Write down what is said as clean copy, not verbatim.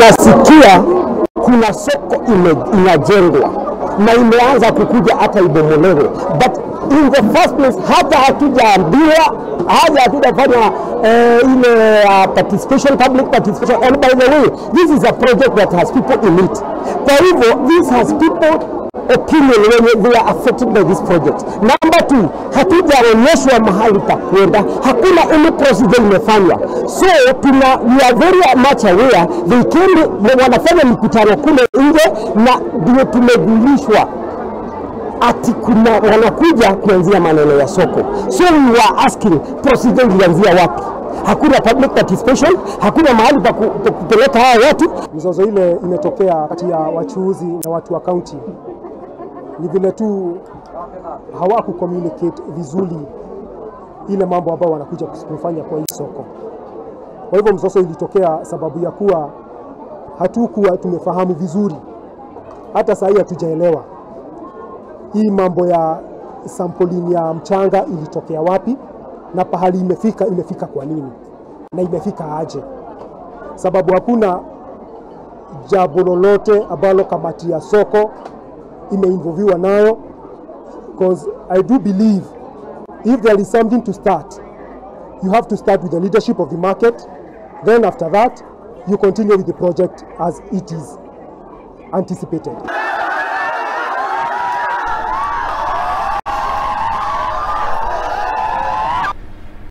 tunasikia kuna soko inajengwa na imeanza kukuja hata ibomolewe, but in the first place hata hatujaambiwa, hatujafanya ile participation, public participation. And by the way, this is a project that has people in it. Kwa hivyo this has people opinion when they are affected by this project. Number 2, hatujaonyeshwa mahali pa kwenda, hakuna any procedure imefanywa. So we are very much aware they came, wanafanya mikutano kule nje na ndio tumejulishwa ati kuna wanakuja kuanzia maneno ya soko. So we were asking procedure ilianzia wapi? Hakuna public participation, hakuna mahali pa kupeleka hao watu. Mizozo ile imetokea kati ya wachuuzi na watu wa kaunti. Ni vile tu hawaku communicate vizuri ile mambo ambayo wanakuja kufanya kwa hii soko. Kwa hivyo mzozo ilitokea sababu ya kuwa hatukuwa tumefahamu vizuri. Hata sasa hatujaelewa hii mambo ya sampling ya mchanga ilitokea wapi na pahali imefika kwa nini na imefika aje, sababu hakuna jambo lolote ambalo kamati ya soko imeinvolviwa nayo. Because I do believe if there is something to start, you have to start with the leadership of the market, then after that you continue with the project as it is anticipated.